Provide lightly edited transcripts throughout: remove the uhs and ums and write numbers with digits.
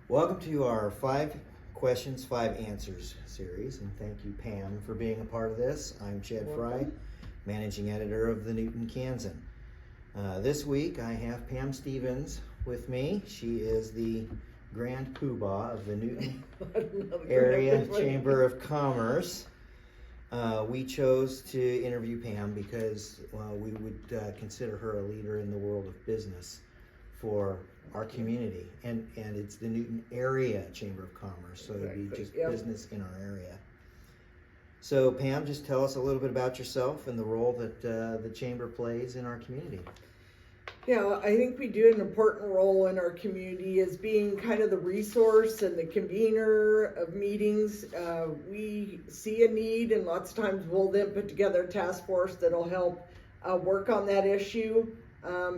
Welcome to our 5 questions, 5 answers series, and thank you, Pam, for being a part of this. I'm Chad Fry, managing editor of the Newton Kansan. This week I have Pam Stevens with me. She is the Grand Poobah of the Newton Area Chamber of Commerce. We chose to interview Pam because we would consider her a leader in the world of business for our community, and it's the Newton Area Chamber of Commerce, so it'd be just business in our area. So Pam, just tell us a little bit about yourself and the role that the chamber plays in our community. Yeah, I think we do an important role in our community as being kind of the resource and the convener of meetings. We see a need, and lots of times we'll then put together a task force that'll help work on that issue.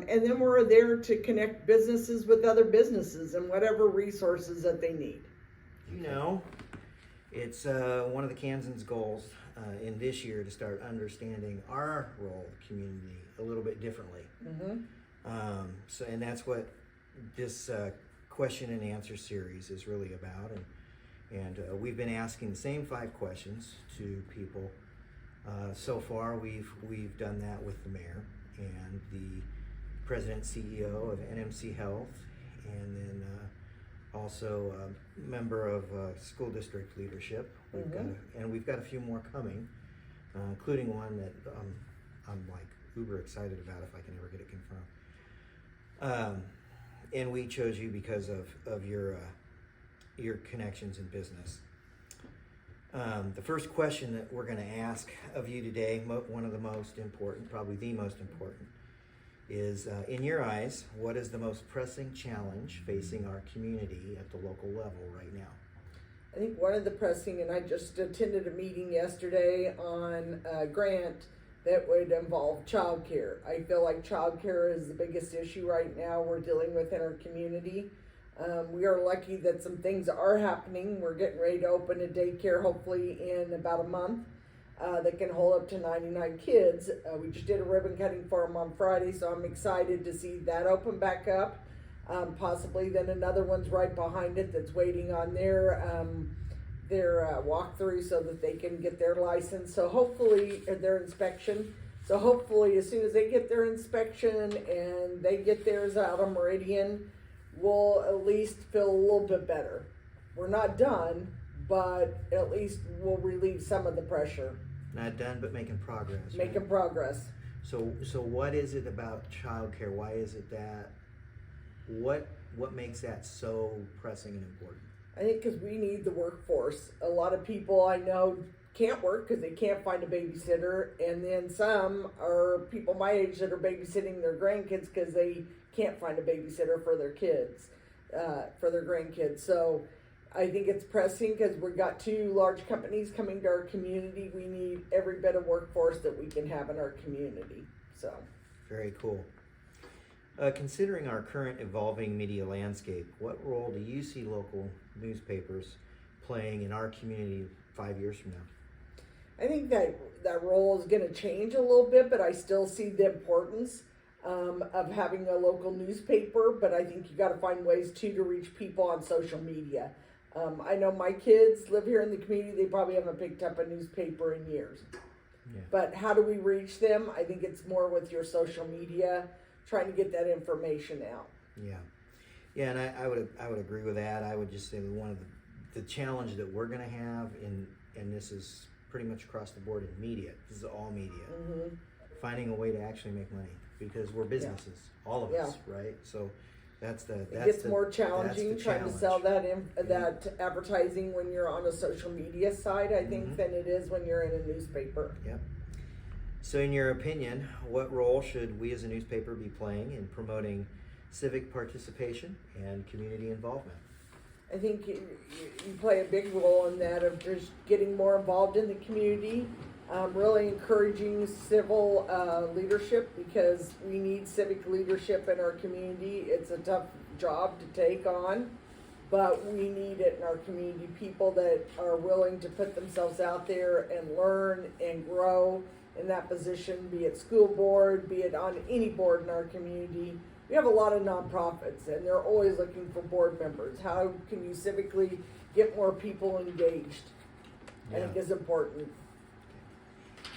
And then we're there to connect businesses with other businesses and whatever resources that they need. You know, it's one of the Kansan's goals in this year to start understanding our role in the community a little bit differently. Mm-hmm. And that's what this question and answer series is really about. And we've been asking the same 5 questions to people. So far, we've done that with the mayor and the president CEO of NMC Health, and then also a member of school district leadership. We've got a few more coming, including one that I'm like uber excited about if I can ever get it confirmed. And we chose you because of your connections in business. The first question that we're going to ask of you today, one of the most important, probably the most important, is in your eyes, what is the most pressing challenge facing our community at the local level right now? I think one of the pressing, and I just attended a meeting yesterday on a grant that would involve childcare. I feel like childcare is the biggest issue right now we're dealing with in our community. We are lucky that some things are happening. We're getting ready to open a daycare hopefully in about a month that can hold up to 99 kids. We just did a ribbon cutting for them on Friday, so I'm excited to see that open back up. Possibly then another one's right behind it that's waiting on their walkthrough so that they can get their license. So hopefully their inspection. So hopefully as soon as they get their inspection and they get theirs out on Meridian, we'll at least feel a little bit better. We're not done, but at least we'll relieve some of the pressure. Not done, but making progress. Making progress. So what is it about childcare? Why is it that? What makes that so pressing and important? I think because we need the workforce. A lot of people I know can't work because they can't find a babysitter, and then some are people my age that are babysitting their grandkids because they can't find a babysitter for their kids, for their grandkids. So I think it's pressing because we've got 2 large companies coming to our community. We need every bit of workforce that we can have in our community. So very cool. Considering our current evolving media landscape, what role do you see local newspapers playing in our community 5 years from now? I think that role is going to change a little bit, but I still see the importance of having a local newspaper. But I think you got to find ways too to reach people on social media. I know my kids live here in the community. They probably haven't picked up a newspaper in years. Yeah. But how do we reach them? I think it's more with your social media, trying to get that information out. Yeah, and I would agree with that. I would just say that one of the challenge that we're going to have and this is pretty much across the board in media. This is all media. Mm-hmm. Finding a way to actually make money because we're businesses, all of us, right? So it gets more challenging trying to sell that advertising when you're on a social media side, I think, than it is when you're in a newspaper. Yep. So in your opinion, what role should we as a newspaper be playing in promoting civic participation and community involvement? I think you play a big role in that of just getting more involved in the community, really encouraging civil leadership because we need civic leadership in our community. It's a tough job to take on, but we need it in our community. People that are willing to put themselves out there and learn and grow in that position, be it school board, be it on any board in our community. we have a lot of nonprofits and they're always looking for board members. How can you civically get more people engaged? I think is important.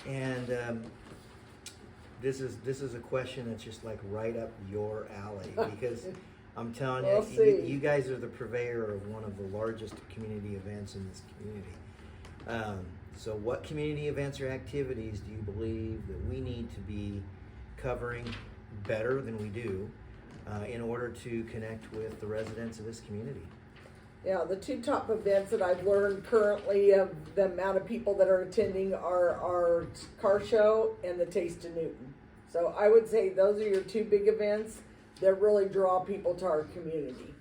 And this is a question that's just like right up your alley, because I'm telling We'll you, see. you guys are the purveyor of one of the largest community events in this community. So what community events or activities do you believe that we need to be covering better than we do in order to connect with the residents of this community? Yeah, the two top events that I've learned currently of the amount of people that are attending are our car show and the Taste of Newton. So I would say those are your two big events that really draw people to our community.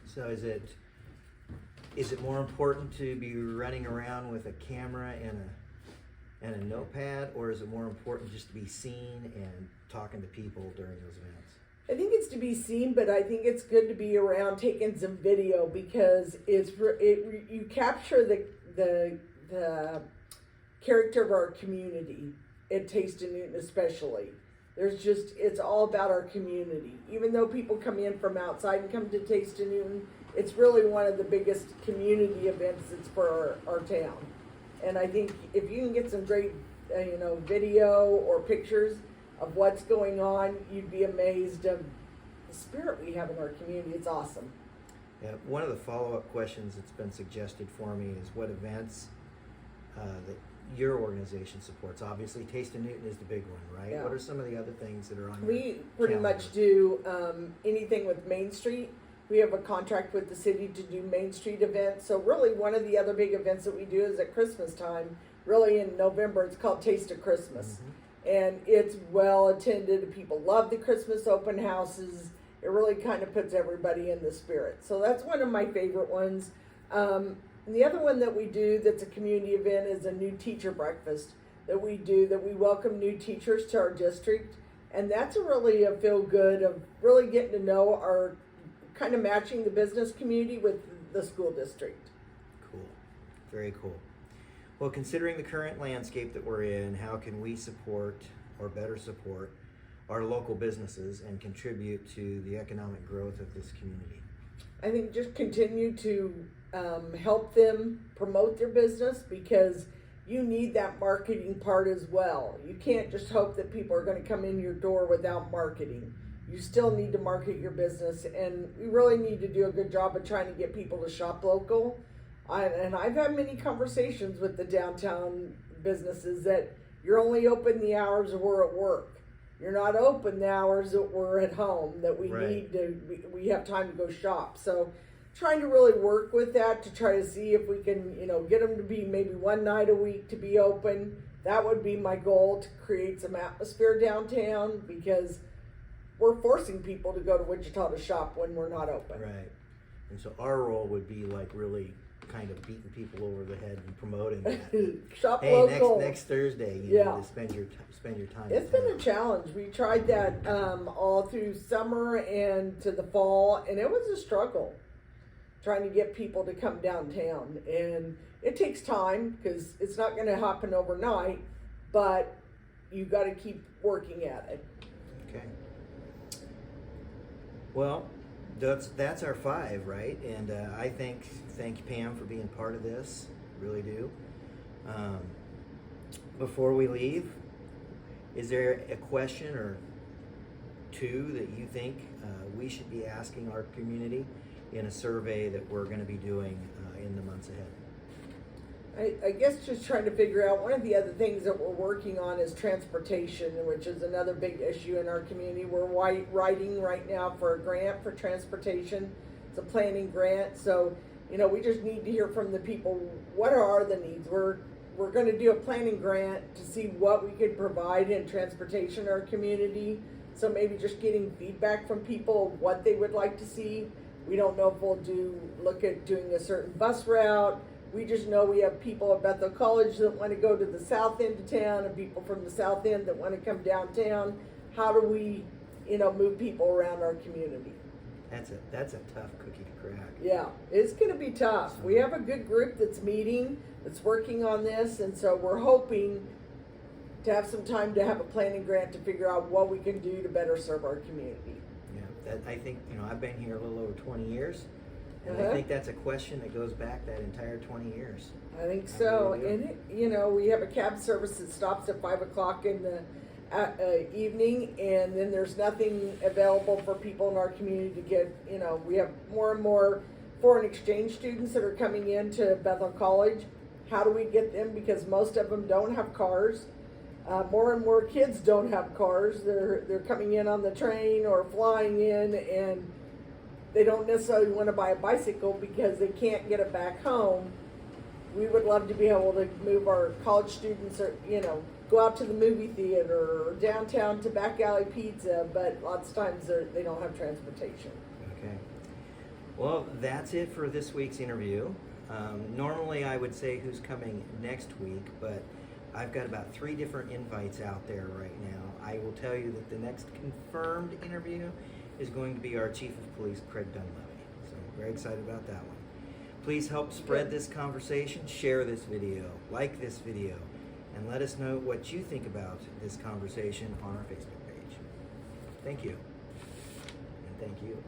So is it more important to be running around with a camera and a notepad, or is it more important just to be seen and talking to people during those events? I think it's to be seen, but I think it's good to be around taking some video because you capture the character of our community at Taste of Newton especially. It's all about our community. Even though people come in from outside and come to Taste of Newton, it's really one of the biggest community events that's for our town. And I think if you can get some great, video or pictures of what's going on, you'd be amazed of the spirit we have in our community. It's awesome. Yeah, one of the follow-up questions that's been suggested for me is what events that your organization supports. Obviously, Taste of Newton is the big one, right? Yeah. What are some of the other things that are on your We pretty calendar? much do anything with Main Street. We have a contract with the city to do Main Street events. So really one of the other big events that we do is at Christmas time, really in November. It's called Taste of Christmas. Mm-hmm. And it's well attended. People love the Christmas open houses. It really kind of puts everybody in the spirit. So that's one of my favorite ones. And the other one that we do that's a community event is a new teacher breakfast that we do, that we welcome new teachers to our district. And that's really a feel good of really getting to know our, kind of matching the business community with the school district. Cool. Very cool. Well, considering the current landscape that we're in, how can we support or better support our local businesses and contribute to the economic growth of this community? I think just continue to help them promote their business, because you need that marketing part as well. You can't just hope that people are going to come in your door without marketing. You still need to market your business, and we really need to do a good job of trying to get people to shop local. And I've had many conversations with the downtown businesses that you're only open the hours that we're at work. You're not open the hours that we're at home, that we Right. we have time to go shop. So trying to really work with that to try to see if we can, get them to be maybe one night a week to be open. That would be my goal, to create some atmosphere downtown, because we're forcing people to go to Wichita to shop when we're not open. Right. And so our role would be like really kind of beating people over the head and promoting that. Shop Hey, local. next Thursday, Yeah. to spend your time. It's in been a town. challenge. We tried that all through summer and to the fall, and it was a struggle trying to get people to come downtown. And it takes time, because it's not going to happen overnight, but you got to keep working at it. Okay. Well, that's our 5, right? And I thank Pam for being part of this. Really do. Before we leave, is there a question or two that you think we should be asking our community in a survey that we're going to be doing in the months ahead? I guess just trying to figure out, one of the other things that we're working on is transportation, which is another big issue in our community. We're writing right now for a grant for transportation. It's a planning grant. So, we just need to hear from the people, what are the needs? We're going to do a planning grant to see what we could provide in transportation in our community. So maybe just getting feedback from people of what they would like to see. We don't know if we'll look at doing a certain bus route. We just know we have people at Bethel College that want to go to the south end of town, and people from the south end that want to come downtown. How do we, move people around our community? That's a tough cookie to crack. Yeah, it's going to be tough. We have a good group that's meeting, that's working on this, and so we're hoping to have some time to have a planning grant to figure out what we can do to better serve our community. That I think, I've been here a little over 20 years, and I Uh-huh. think that's a question that goes back that entire 20 years. I think so. really do. And we have a cab service that stops at 5 o'clock in the evening, and then there's nothing available for people in our community to get. We have more and more foreign exchange students that are coming into Bethel College. How do we get them? Because most of them don't have cars. More and more kids don't have cars. They're coming in on the train or flying in, and they don't necessarily want to buy a bicycle because they can't get it back home. We would love to be able to move our college students, or go out to the movie theater or downtown to Back Alley Pizza, but lots of times they don't have transportation. Okay. Well, that's it for this week's interview. Normally I would say who's coming next week, but I've got about 3 different invites out there right now. I will tell you that the next confirmed interview is going to be our Chief of Police, Craig Dunleavy. So very excited about that one. Please help spread this conversation, share this video, like this video, and let us know what you think about this conversation on our Facebook page. Thank you. And thank you.